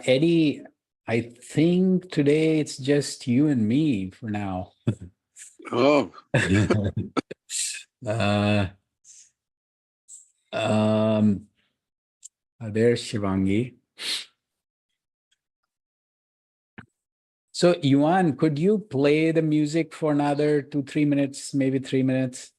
Eddie, I think today it's just you and me for now. Oh, uh, um, there's Shivangi. So, Yuan, could you play the music for another 2, 3 minutes, maybe 3 minutes?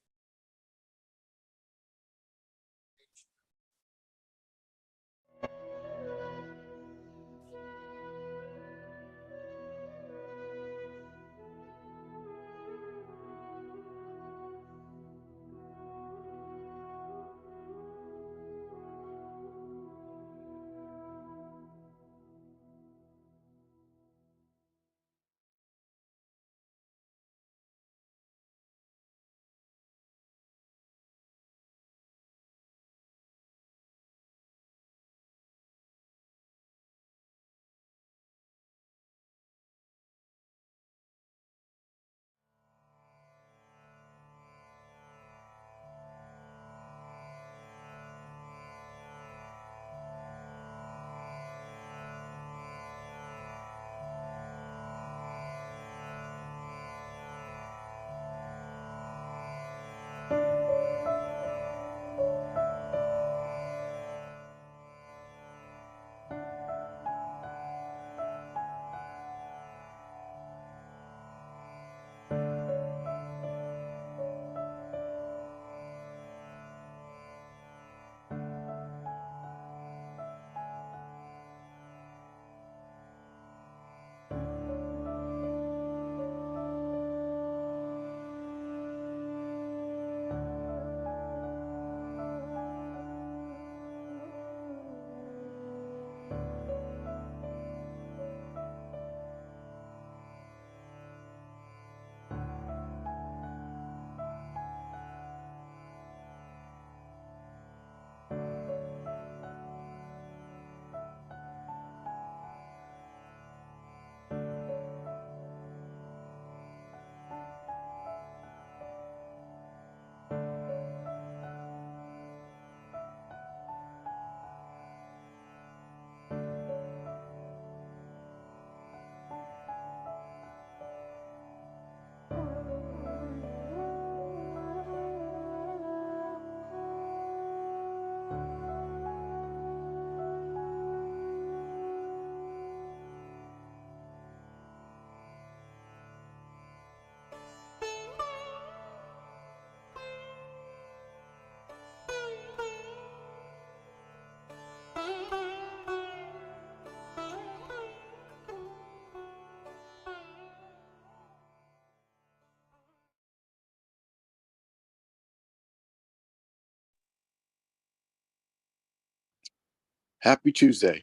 happy Tuesday,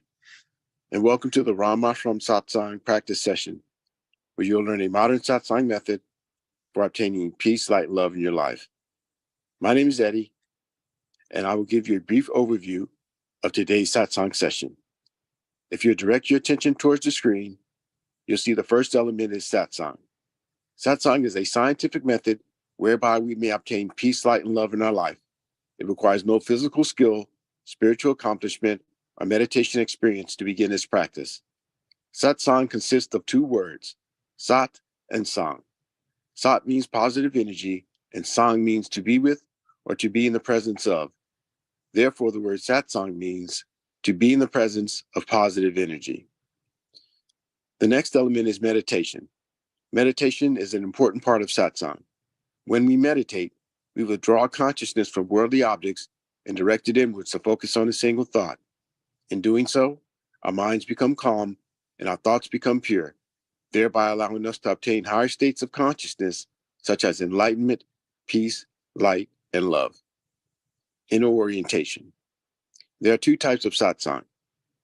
and welcome to the Ramashram Satsang practice session, where you'll learn a modern Satsang method for obtaining peace, light, and love in your life. My name is Eddie, and I will give you a brief overview of today's Satsang session. If you direct your attention towards the screen, you'll see the first element is Satsang. Satsang is a scientific method whereby we may obtain peace, light, and love in our life. It requires no physical skill, spiritual accomplishment, or meditation experience to begin this practice. Satsang consists of two words, Sat and Sang. Sat means positive energy, and Sang means to be with or to be in the presence of. Therefore, the word Satsang means to be in the presence of positive energy. The next element is meditation. Meditation is an important part of Satsang. When we meditate, we withdraw consciousness from worldly objects and direct it inwards to focus on a single thought. In doing so, our minds become calm and our thoughts become pure, thereby allowing us to obtain higher states of consciousness, such as enlightenment, peace, light, and love. Inner orientation. There are two types of satsang,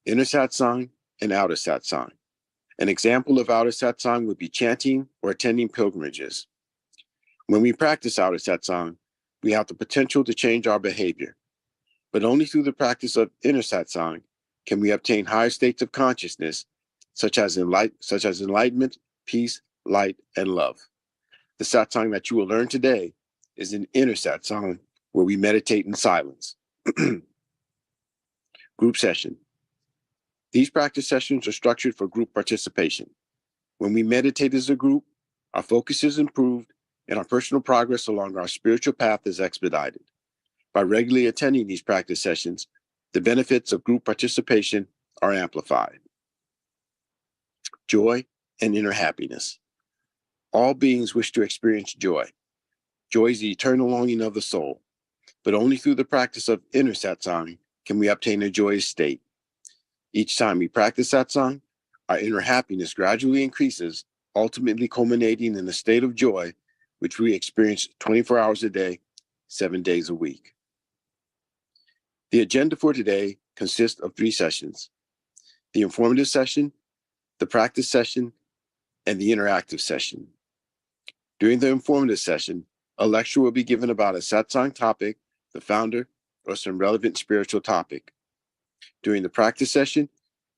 inner satsang and outer satsang. An example of outer satsang would be chanting or attending pilgrimages. When we practice outer satsang, we have the potential to change our behavior, but only through the practice of inner satsang can we obtain higher states of consciousness, such as enlightenment, peace, light, and love. The satsang that you will learn today is an inner satsang where we meditate in silence. Group session. These practice sessions are structured for group participation. When we meditate as a group, our focus is improved and our personal progress along our spiritual path is expedited. By regularly attending these practice sessions, the benefits of group participation are amplified. Joy and inner happiness. All beings wish to experience joy. Joy is the eternal longing of the soul, but only through the practice of inner satsang can we obtain a joyous state. Each time we practice satsang, our inner happiness gradually increases, ultimately culminating in a state of joy, which we experience 24 hours a day, 7 days a week. The agenda for today consists of 3 sessions: the informative session, the practice session, and the interactive session. During the informative session, a lecture will be given about a satsang topic, the founder, or some relevant spiritual topic. During the practice session,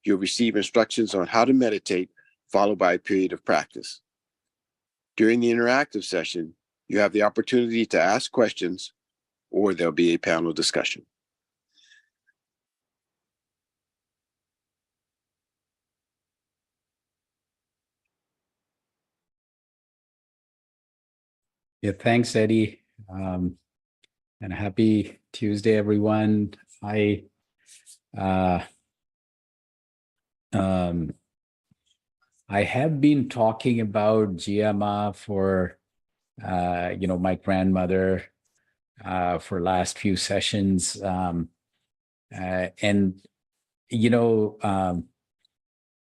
you'll receive instructions on how to meditate, followed by a period of practice. During the interactive session, you have the opportunity to ask questions, or there'll be a panel discussion. Yeah, thanks, Eddie. And happy Tuesday, everyone. I have been talking about GMA for my grandmother for last few sessions, and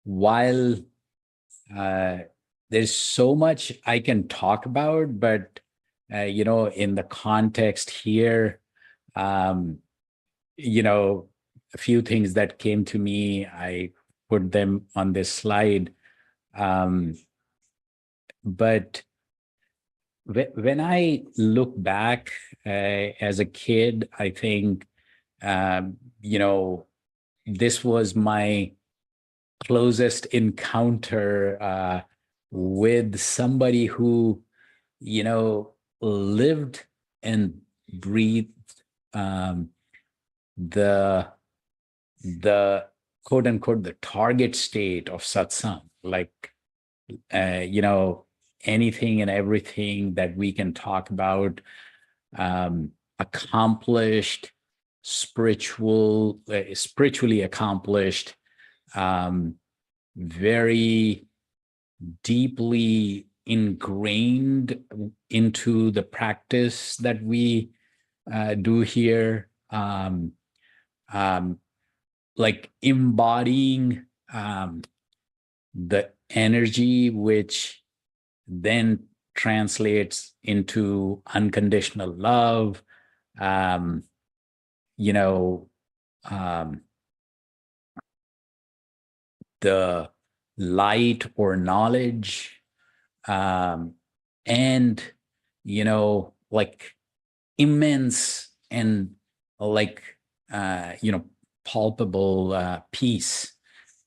while there's so much I can talk about, but in the context here, a few things that came to me, I put them on this slide. But when I look back as a kid, I think, this was my closest encounter with somebody who, lived and breathed the quote unquote the target state of satsang, like anything and everything that we can talk about, accomplished, spiritually accomplished, very deeply ingrained into the practice that we do here, like embodying the energy, which then translates into unconditional love, the light or knowledge, and like immense and like palpable peace.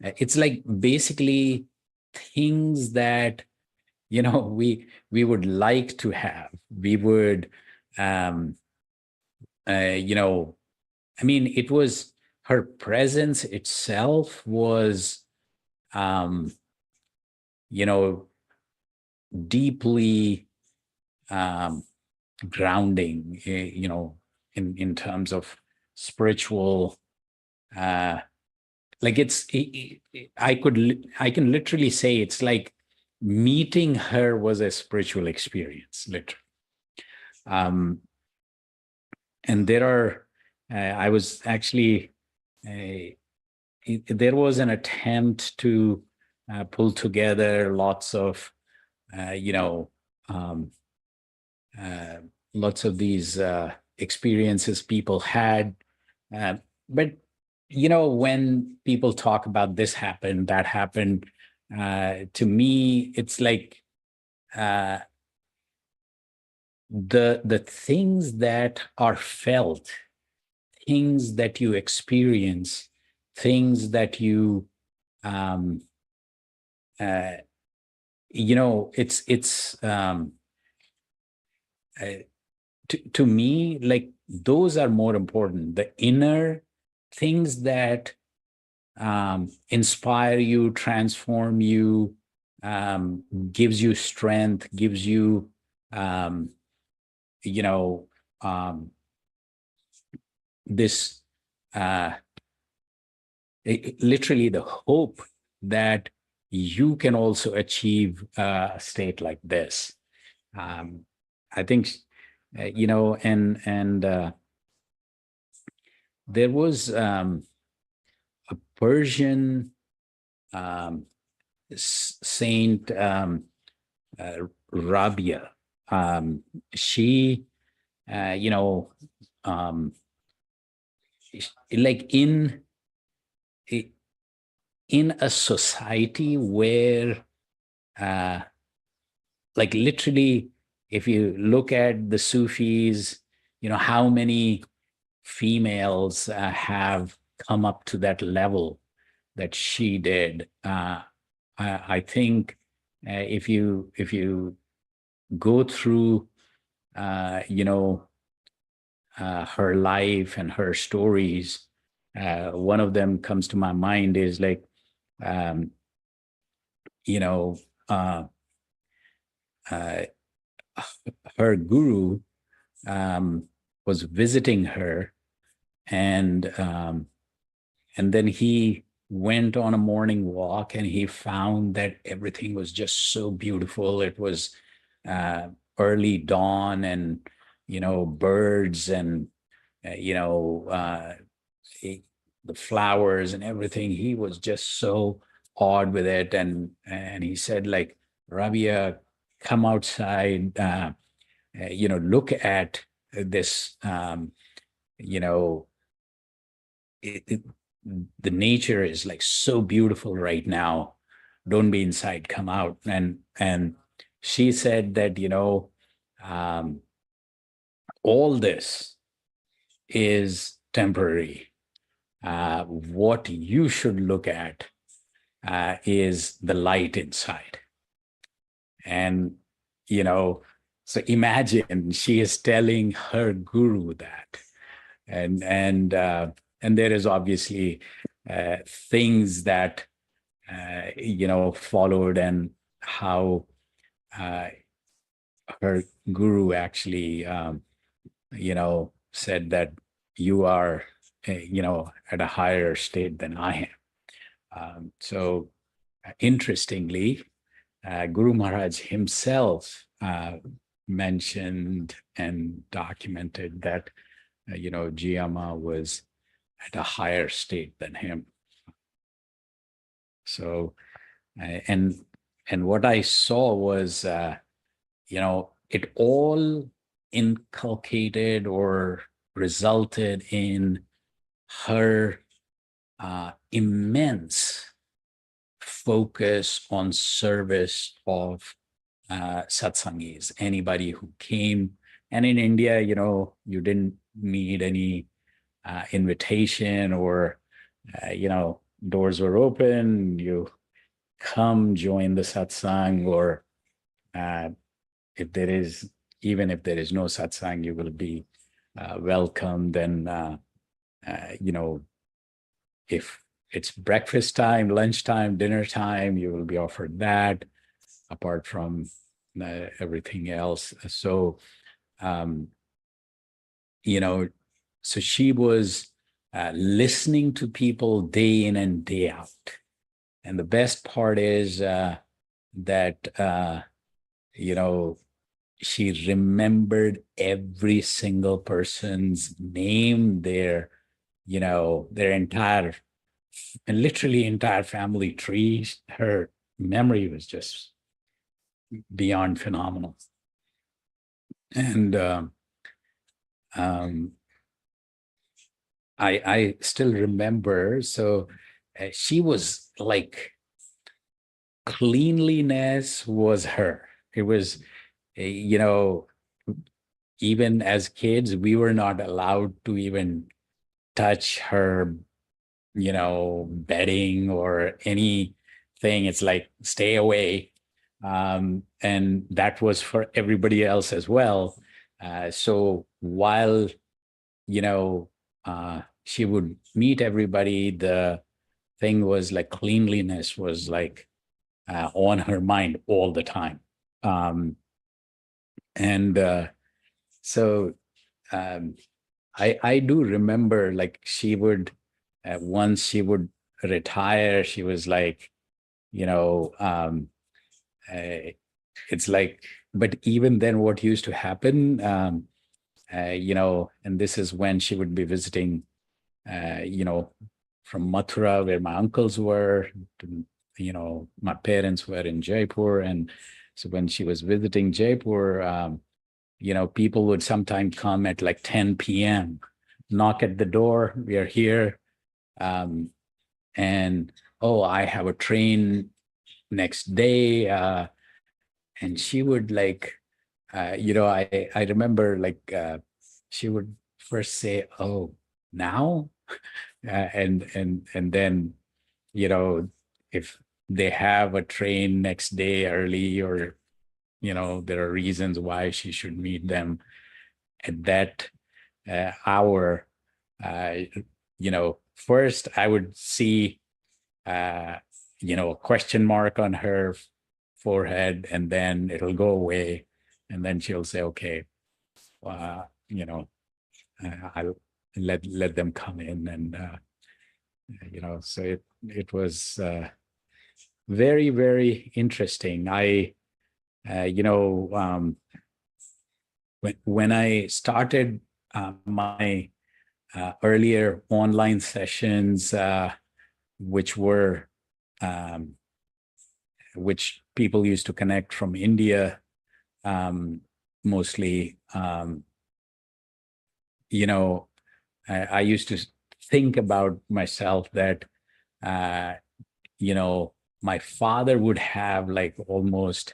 It's like basically things that we would like to have. We would it was her presence itself was deeply grounding, in terms of spiritual, like I can literally say it's like meeting her was a spiritual experience, literally. And there are, I was actually, there was an attempt to pull together lots of, lots of these experiences people had. But, when people talk about this happened, that happened, to me, it's like the things that are felt, things that you experience, things that you, it's to me, like those are more important. The inner things that inspire you, transform you, gives you strength, gives you, um, you know, this uh, literally the hope that you can also achieve a state like this. Um, I think, and there was a Persian um, saint, Rabia. Um, she, uh, you know, um, like in a society where, uh, like literally, if you look at the Sufis, how many females have come up to that level that she did. I think if you go through, her life and her stories, one of them comes to my mind is like, um, you know, uh, uh, her guru was visiting her, and and then he went on a morning walk and he found that everything was just so beautiful. It was uh, early dawn, and birds, and you know he- the flowers and everything. He was just so awed with it, and he said, like, Rabia, come outside, look at this, you know it, it, the nature is like so beautiful right now. Don't be inside, come out. And she said that, um, all this is temporary. What you should look at is the light inside. And, you know, so imagine she is telling her guru that. And there is obviously things that followed, and how uh, her guru actually said that you are at a higher state than I am. So interestingly, Guru Maharaj himself mentioned and documented that Jiyama was at a higher state than him. So, and what I saw was, it all inculcated or resulted in her immense focus on service of satsangis, anybody who came. And in India, you didn't need any invitation, or doors were open. You come join the satsang, or uh, if there is even if there is no satsang, you will be welcomed. And if it's breakfast time, lunchtime, dinner time, you will be offered that, apart from everything else. So um, you know so she was listening to people day in and day out. And the best part is that she remembered every single person's name, their entire, and literally entire family tree. Her memory was just beyond phenomenal. And I still remember. So she was like, cleanliness was her. It was, even as kids, we were not allowed to even touch her, bedding or anything. It's like, stay away. And that was for everybody else as well. So while, she would meet everybody, thing was like cleanliness was like on her mind all the time. Um, and so um, I do remember like she would once she would retire, she was like, you know, it's like, but even then, what used to happen, and this is when she would be visiting, you know, from Mathura, where my uncles were, to, my parents were in Jaipur. And so when she was visiting Jaipur, people would sometimes come at like 10 p.m., knock at the door, we are here. Um, and, oh, I have a train next day. And she would like, I remember like she would first say, "Oh, now," and then if they have a train next day early, or there are reasons why she should meet them at that hour. Uh, First I would see uh, a question mark on her forehead, and then it'll go away, and then she'll say, "Okay, uh, you know, I'll let them come in." And so it was very, very interesting. I when I started my earlier online sessions, which were um, which people used to connect from India, mostly. I used to think about myself that, uh, my father would have like almost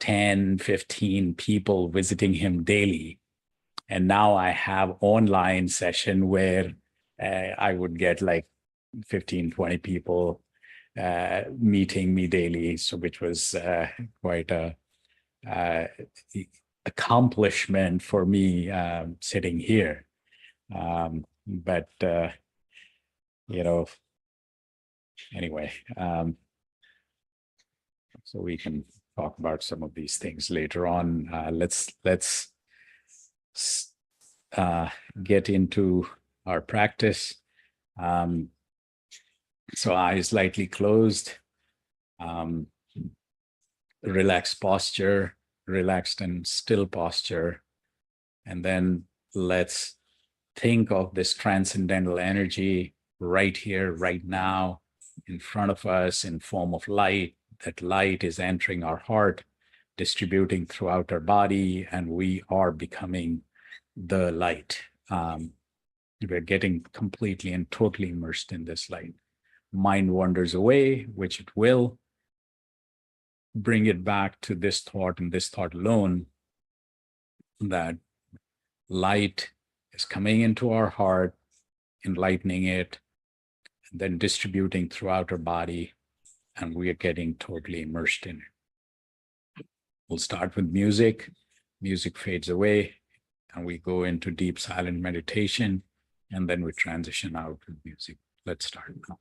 10, 15 people visiting him daily. And now I have online session where I would get like 15, 20 people meeting me daily. So which was quite a uh, accomplishment for me sitting here. But you know, anyway, so we can talk about some of these things later on. Let's uh, get into our practice. So eyes lightly closed, um, relaxed posture, relaxed and still posture, and then let's think of this transcendental energy right here, right now, in front of us in form of light. That light is entering our heart, distributing throughout our body, and we are becoming the light. We're getting completely and totally immersed in this light. Mind wanders away, which it will. Bring it back to this thought and this thought alone, that light is coming into our heart, enlightening it, and then distributing throughout our body, and we are getting totally immersed in it. We'll start with music. Music fades away, and we go into deep silent meditation, and then we transition out with music. Let's start now.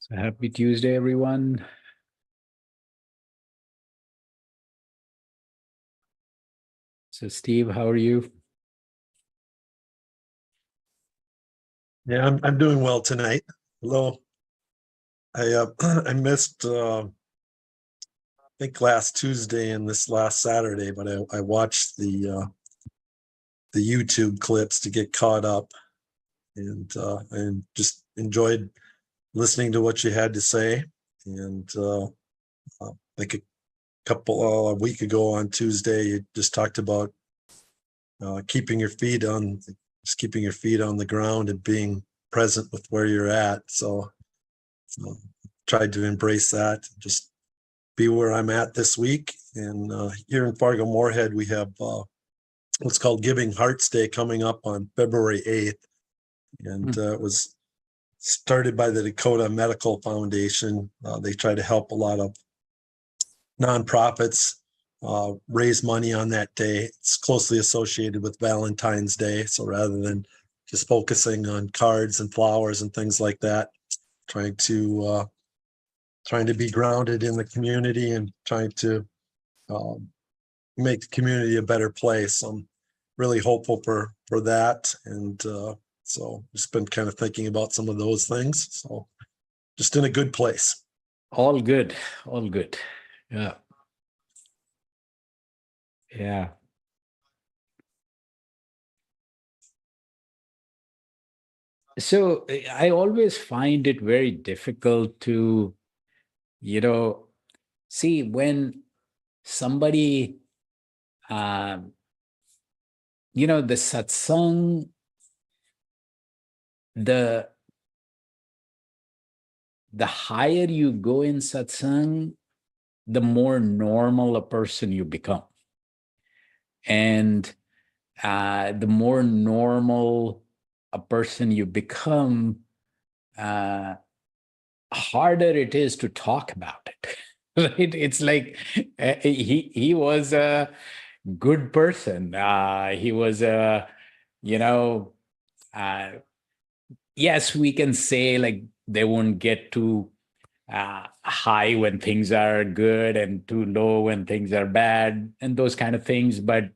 So happy Tuesday, everyone. So Steve, how are you? Yeah, I'm doing well tonight. Hello. I missed I think last Tuesday and this last Saturday, but I watched the YouTube clips to get caught up, and just enjoyed listening to what you had to say. And I think a week ago on Tuesday, you just talked about keeping your feet on the ground and being present with where you're at. So tried to embrace that, just be where I'm at this week. And here in Fargo Moorhead, we have what's called Giving Hearts Day coming up on February 8th. And it was started by the Dakota Medical Foundation. They try to help a lot of nonprofits raise money on that day. It's closely associated with Valentine's Day. So rather than just focusing on cards and flowers and things like that, trying to be grounded in the community and trying to make the community a better place. I'm really hopeful for that. And so just been kind of thinking about some of those things. So just in a good place. All good. All good. Yeah. Yeah. So I always find it very difficult to, see when somebody, the satsang, the higher you go in satsang, the more normal a person you become. And the more normal a person you become, harder it is to talk about it. Right? It's like he was a good person. He was a, yes, we can say like they won't get too high when things are good and too low when things are bad and those kind of things. But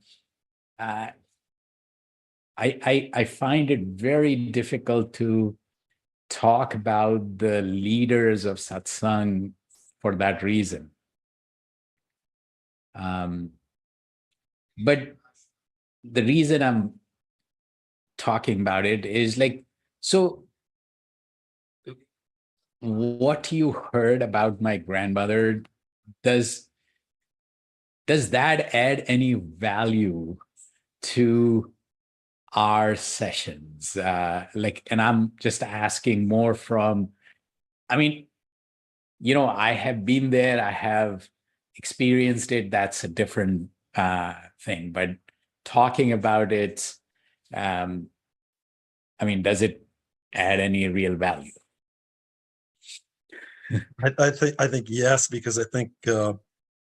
I find it very difficult to talk about the leaders of satsang for that reason. But the reason I'm talking about it is like, so what you heard about my grandmother, does that add any value to our sessions? And I'm just asking more from, I mean, I have been there, I have experienced it. That's a different thing. But talking about it, does it add any real value? I think yes, because I think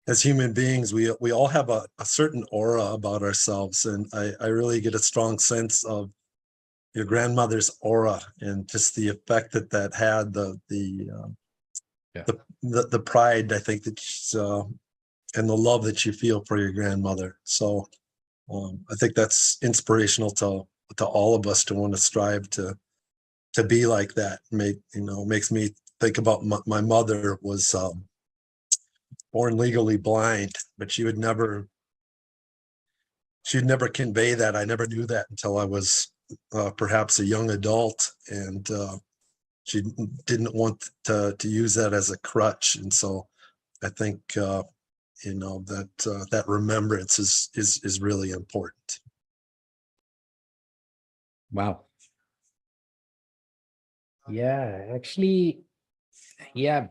as human beings, we all have a certain aura about ourselves, and I really get a strong sense of your grandmother's aura and just the effect that had, the pride, I think, that and the love that you feel for your grandmother. So I think that's inspirational to all of us to want to strive to be like that. Makes me think about my mother was born legally blind, but she would never convey that. I never knew that until I was perhaps a young adult, and she didn't want to use that as a crutch. And so I think that remembrance is really important. Wow. Yeah, actually, yeah.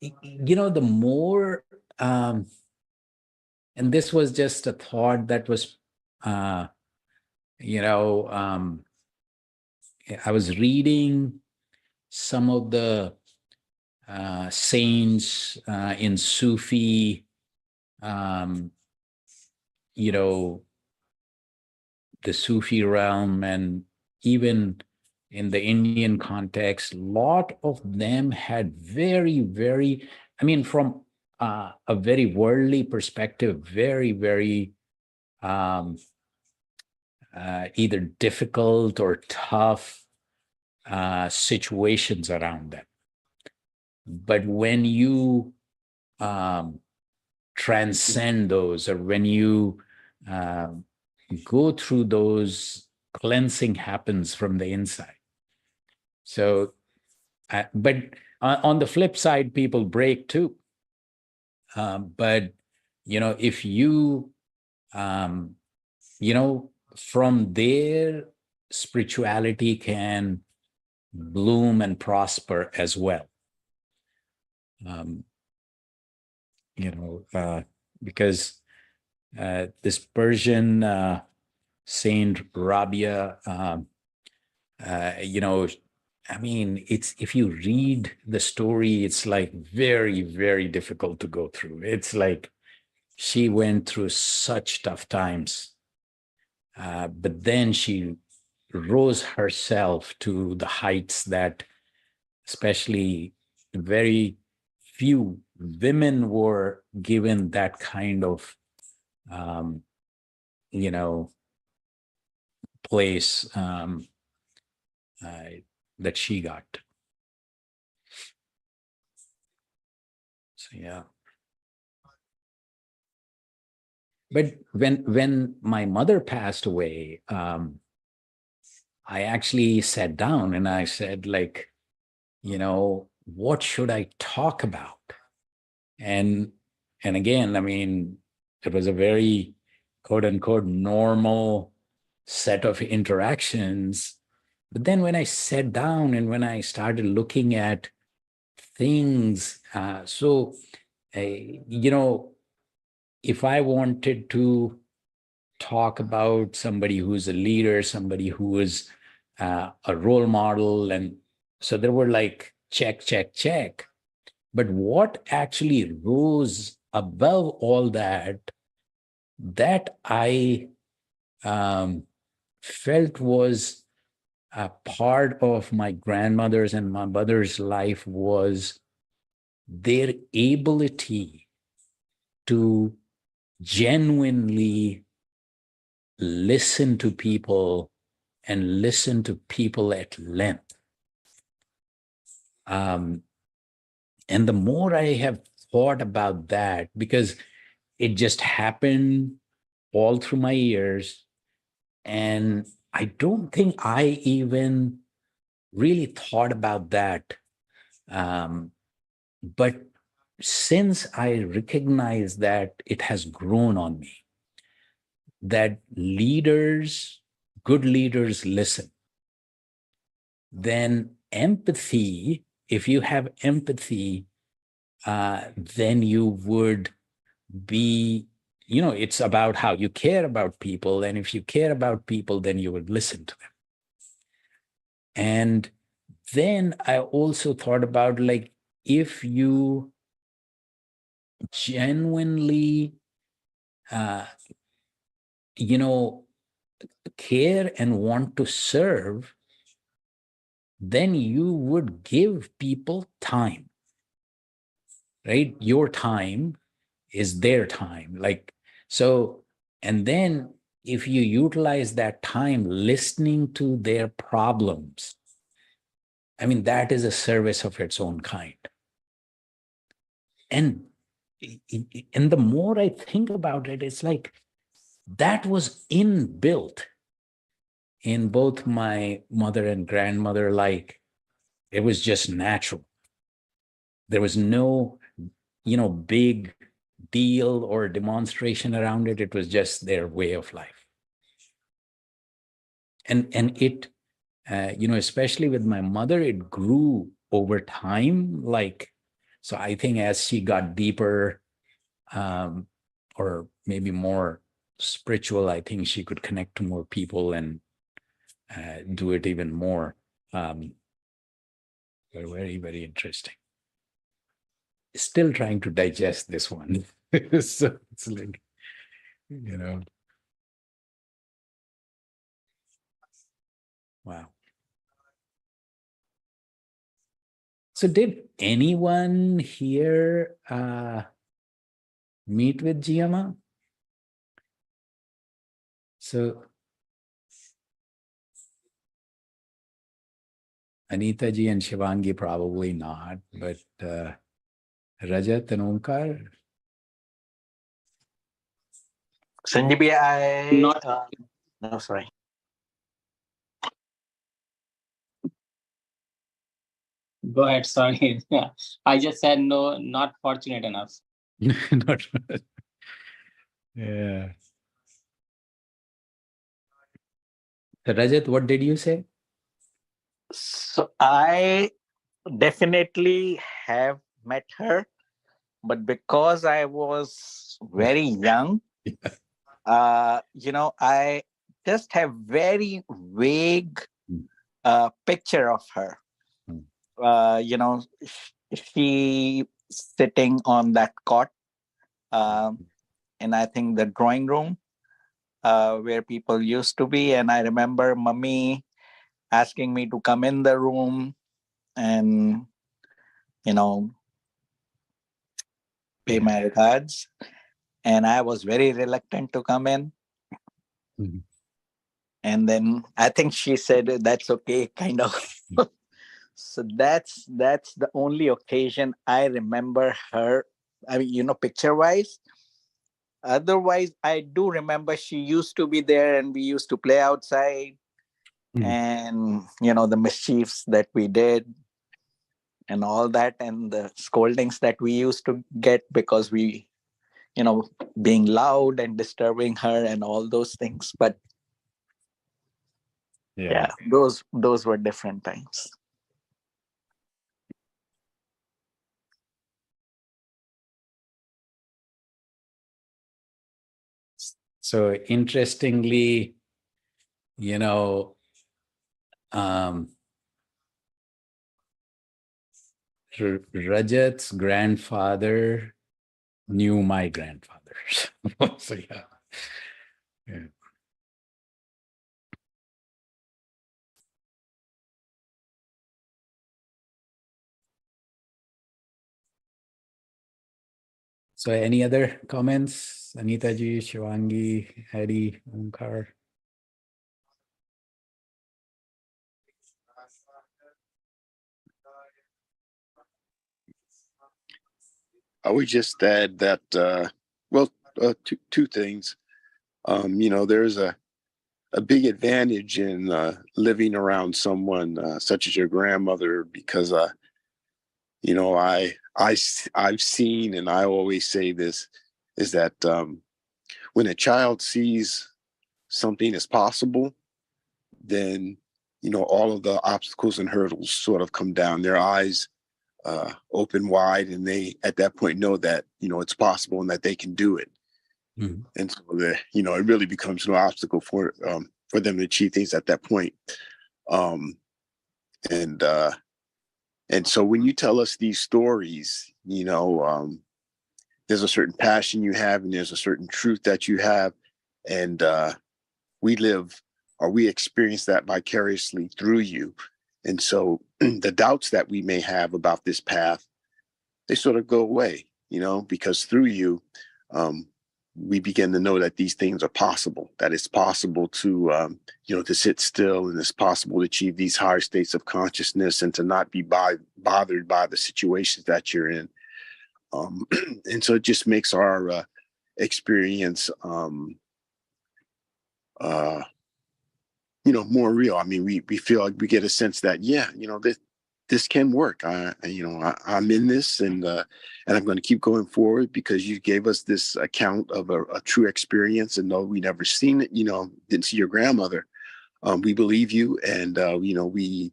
The more, and this was just a thought that was, I was reading some of the saints in Sufi, the Sufi realm, and even in the Indian context, a lot of them had very, very, I mean, from a very worldly perspective, very, very either difficult or tough situations around them. But when you transcend those, or when you go through those, cleansing happens from the inside. So, but on the flip side, people break too. But, if you, from there, spirituality can bloom and prosper as well. Because this Persian Saint Rabia, I mean, it's, if you read the story, it's like very, very difficult to go through. It's like she went through such tough times, but then she rose herself to the heights that especially very few women were given that kind of, place that she got. So, yeah. But when my mother passed away, I actually sat down and I said, like, what should I talk about? And again, I mean, it was a very quote unquote normal set of interactions. But then when I sat down and when I started looking at things, if I wanted to talk about somebody who's a leader, somebody who is a role model, and so there were like check, check, check. But what actually rose above all that I felt was a part of my grandmother's and my mother's life was their ability to genuinely listen to people and listen to people at length. And the more I have thought about that, because it just happened all through my years, and I don't think I even really thought about that. But since I recognize that it has grown on me, that good leaders listen, then empathy, if you have empathy, then you would be, it's about how you care about people. And if you care about people, then you would listen to them. And then I also thought about, like, if you genuinely, care and want to serve, then you would give people time, right? Your time is their time. Like, so, and then if you utilize that time listening to their problems, I mean, that is a service of its own kind. And the more I think about it, it's like that was inbuilt in both my mother and grandmother. Like, it was just natural. There was no, big deal or demonstration around it. It was just their way of life. And it, especially with my mother, it grew over time. Like, so I think as she got deeper, or maybe more spiritual, I think she could connect to more people and do it even more. Very, very interesting. Still trying to digest this one. So it's like, wow. So did anyone here meet with Giamma? So Anita ji and Shivangi probably not, but Rajat and Omkar? Sanjeev, Not no, sorry. Go ahead. Sorry. Yeah. I just said no, not fortunate enough. Not yeah. So Rajat, what did you say? So I definitely have met her, but because I was very young, I just have very vague Mm. picture of her. Mm. She sitting on that cot, and I think the drawing room where people used to be. And I remember mummy asking me to come in the room and, you know, pay Yeah. my regards. And I was very reluctant to come in. Mhm. And then I think she said, that's okay, kind of. So that's the only occasion I remember her. I mean, picture wise. Otherwise, I do remember she used to be there and we used to play outside Mm. and, the mischiefs that we did and all that and the scoldings that we used to get because we, being loud and disturbing her and all those things. But yeah, those were different times. So interestingly, um, Rajat's grandfather knew my grandfather. So yeah. Yeah. So any other comments? Anita ji, Shivangi, Hari, Omkar? I would just add that, two things. There's a big advantage in living around someone such as your grandmother because, I've seen, and I always say this, is that when a child sees something as possible, then, all of the obstacles and hurdles sort of come down. Their eyes open wide, and they at that point know that it's possible and that they can do it. Mhm. And so it really becomes no obstacle for them to achieve things at that point. Um, and so when you tell us these stories, there's a certain passion you have, and there's a certain truth that you have, and we live or we experience that vicariously through you. And so the doubts that we may have about this path, they sort of go away, because through you, we begin to know that these things are possible, that it's possible to, to sit still, and it's possible to achieve these higher states of consciousness and to not be bothered by the situations that you're in. And so it just makes our experience, more real. I mean, we feel like we get a sense that, yeah, this can work. I'm in this, and I'm going to keep going forward because you gave us this account of a true experience. And though we never seen it, didn't see your grandmother, we believe you, and we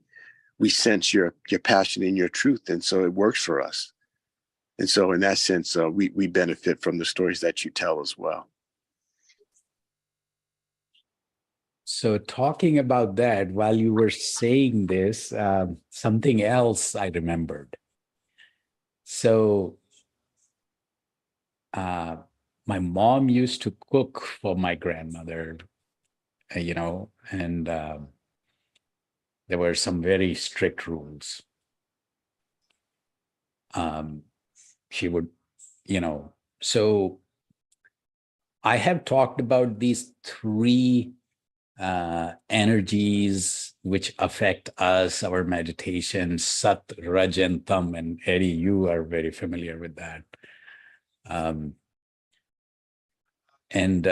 sense your passion and your truth, and so it works for us. And so, in that sense, we benefit from the stories that you tell as well. So talking about that, while you were saying this, something else I remembered. So my mom used to cook for my grandmother, and there were some very strict rules. She would, so I have talked about these three energies which affect us, our meditation: Sat, Raj, and Tam. And Eddie, you are very familiar with that. And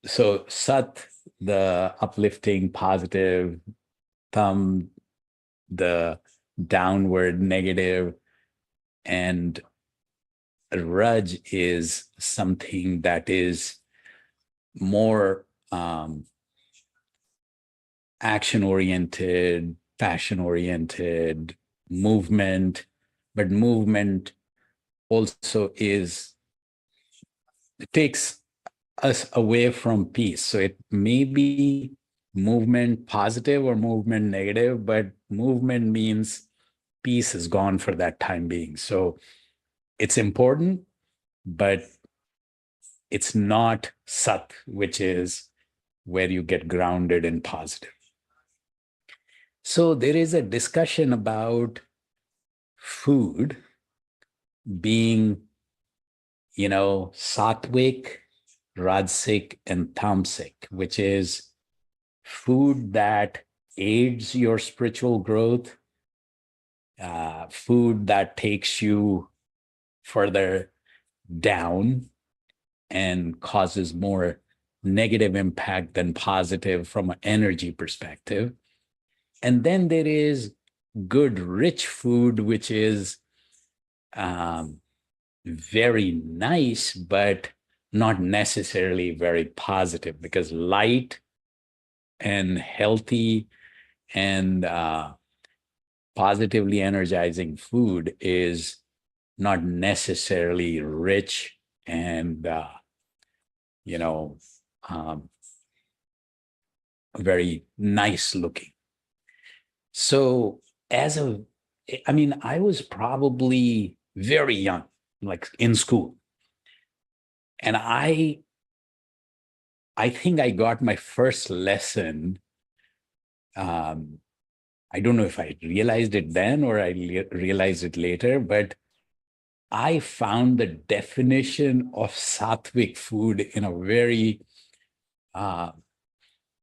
so Sat, the uplifting, positive; Tam, the downward, negative; and Raj is something that is more action-oriented, passion-oriented, movement. But movement also takes us away from peace. So it may be movement positive or movement negative, but movement means peace is gone for that time being. So it's important, but it's not Sat, which is where you get grounded and positive. So there is a discussion about food being, sattvic, rajasic, and tamasic, which is food that aids your spiritual growth, food that takes you further down and causes more negative impact than positive from an energy perspective. And then there is good, rich food, which is very nice, but not necessarily very positive, because light and healthy and positively energizing food is not necessarily rich and, very nice looking. So I was probably very young, like in school. And I think I got my first lesson. I don't know if I realized it then or I realized it later, but I found the definition of sattvic food in a very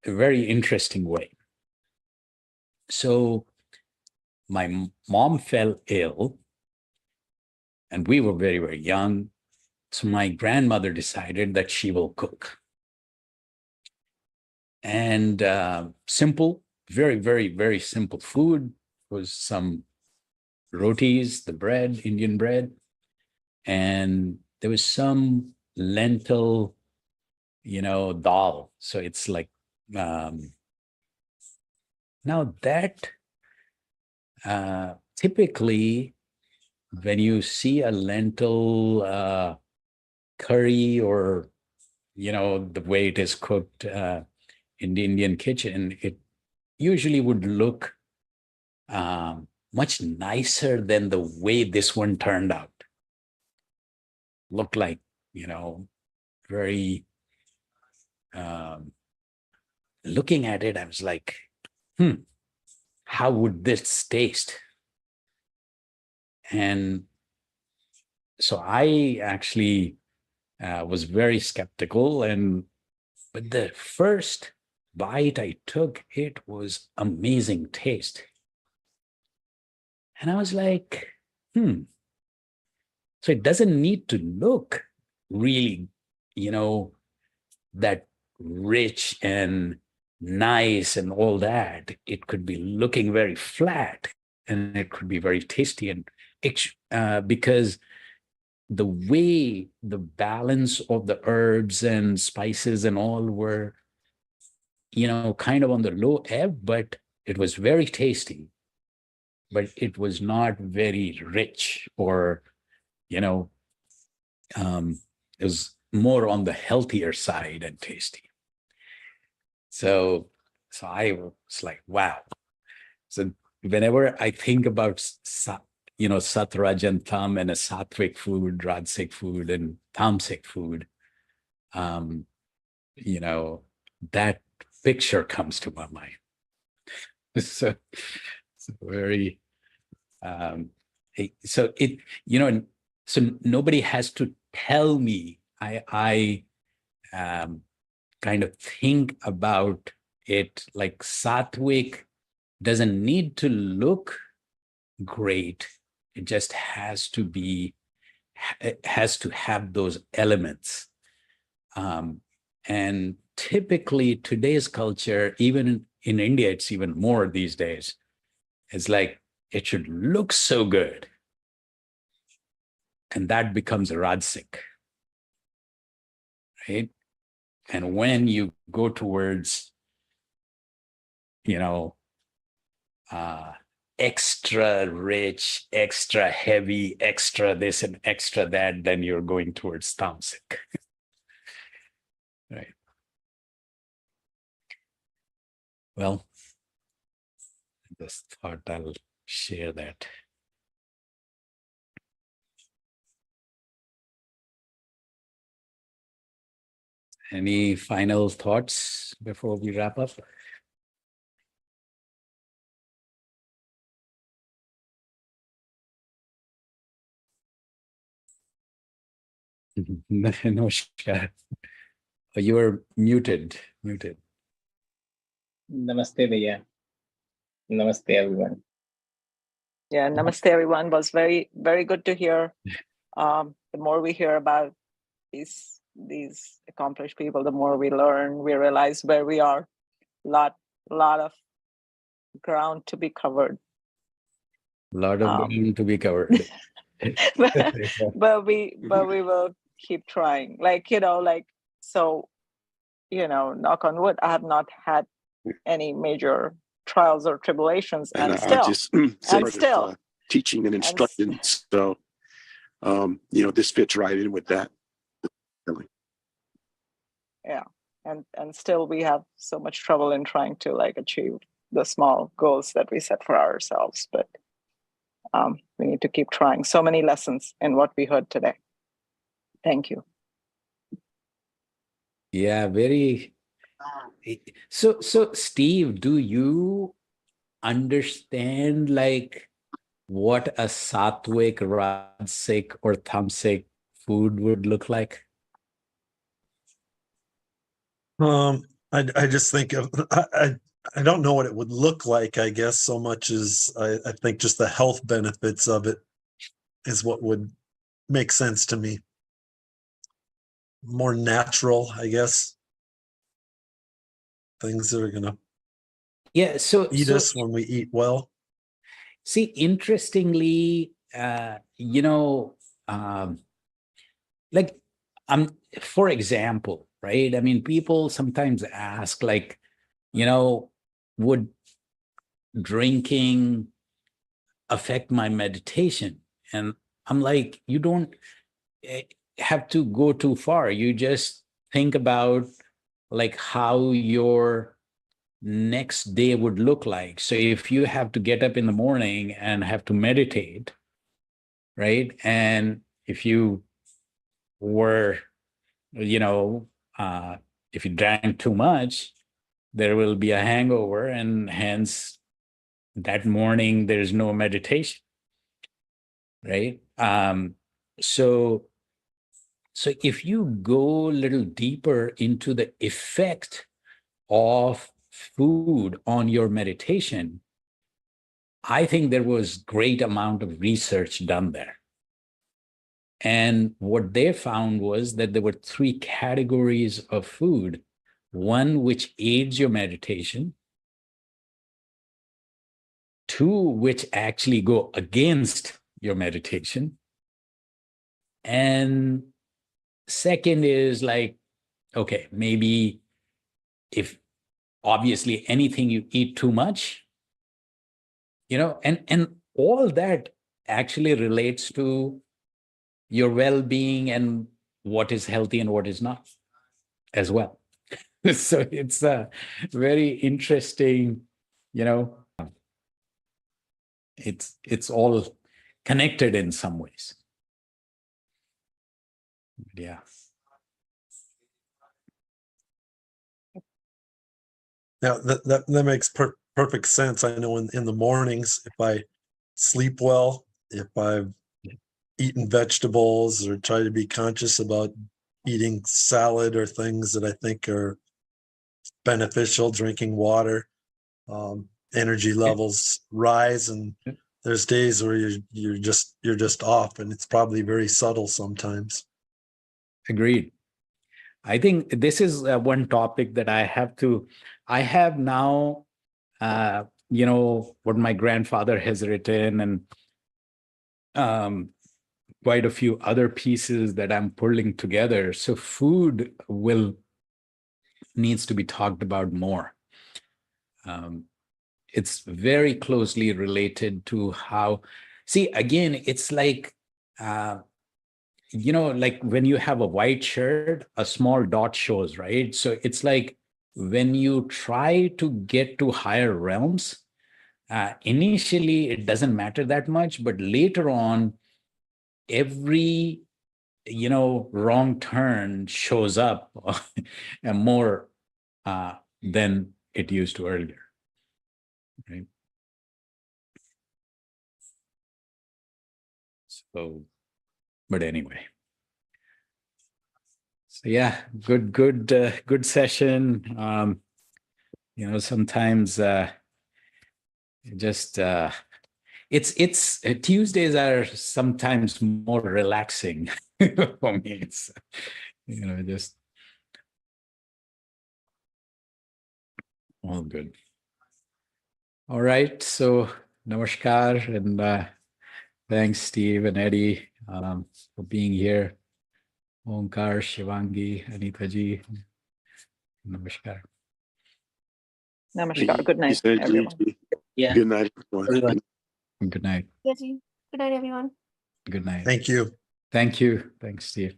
interesting way. So my mom fell ill, and we were very, very young. So my grandmother decided that she will cook. And simple, very, very, very simple food was some rotis, the bread, Indian bread. And there was some lentil, dal. So it's like, now that typically when you see a lentil curry, or, the way it is cooked in the Indian kitchen, it usually would look much nicer than the way this one turned out. Looked like, very, looking at it, I was like, how would this taste? And so I actually was very skeptical, but the first bite I took, it was amazing taste. And I was like, so it doesn't need to look really, that rich and nice and all that. It could be looking very flat, and it could be very tasty. And because the way the balance of the herbs and spices and all were, kind of on the low ebb, but it was very tasty, but it was not very rich, or, it was more on the healthier side and tasty. So I was like, wow. So whenever I think about Sat, Raj, and Tam, and a sattvic food, rajasic food, and tamasic food, that picture comes to my mind. So very So so nobody has to tell me. I kind of think about it like sattvic doesn't need to look great. It just it has to have those elements. And typically today's culture, even in India, it's even more these days. It's like it should look so good. And that becomes rajasic, right? And when you go towards, extra rich, extra heavy, extra this and extra that, then you're going towards tamasic, right? Well, I just thought I'll share that. Any final thoughts before we wrap up? Namaskar. You were muted. Namaste, Bhaiya. Namaste, everyone. Yeah, namaste everyone. Was very, very good to hear. The more we hear about these accomplished people, the more we learn, we realize where we are. Lot of ground to be covered. A lot of ground to be covered. but we will keep trying. Knock on wood, I have not had any major trials or tribulations, and still teaching and instruction. So, this fits right in with that. Yeah, and still we have so much trouble in trying to achieve the small goals that we set for ourselves. But we need to keep trying. So many lessons in what we heard today. Thank you. Yeah, very. So Steve, do you understand what a sattvic, rajasic, or tamasic food would look like? I just think of I don't know what it would look like, I guess, so much as I think just the health benefits of it is what would make sense to me. More natural, I guess. Things that are gonna eat us when we eat well. See, interestingly, for example, right? I mean, people sometimes ask, would drinking affect my meditation? And I'm like, you don't have to go too far. You just think about how your next day would look like. So if you have to get up in the morning and have to meditate, right? And if you were, if you drank too much, there will be a hangover, and hence that morning there's no meditation, right? So if you go a little deeper into the effect of food on your meditation, I think there was great amount of research done there. And what they found was that there were 3 categories of food. One which aids your meditation, 2 which actually go against your meditation, and second is okay, maybe if obviously anything you eat too much, and all that actually relates to your well-being and what is healthy and what is not as well. So it's a very interesting, it's all connected in some ways. Yeah. Now that makes perfect sense. I know in the mornings, if I sleep well, if I've eaten vegetables or try to be conscious about eating salad or things that I think are beneficial, drinking water, energy levels rise, and there's days where you're just off, and it's probably very subtle sometimes. Agreed. I think this is one topic that I have now, what my grandfather has written, and quite a few other pieces that I'm pulling together. So food needs to be talked about more. It's very closely related to again, it's like, like when you have a white shirt, a small dot shows, right? So it's like when you try to get to higher realms, initially it doesn't matter that much, but later on, every wrong turn shows up and more than it used to earlier, right? So, but anyway, so yeah, good session. Sometimes just it's Tuesdays are sometimes more relaxing for me. It's just all good. All right, so namaskar, and thanks Steve and Eddie for being here. Omkar, Shivangi, Anita ji, namaskar. Namaskar. Good night, He said, everyone. Yeah. Good night, everyone. Good night. Good night, everyone. Good night. Thank you. Thank you. Thanks, Steve.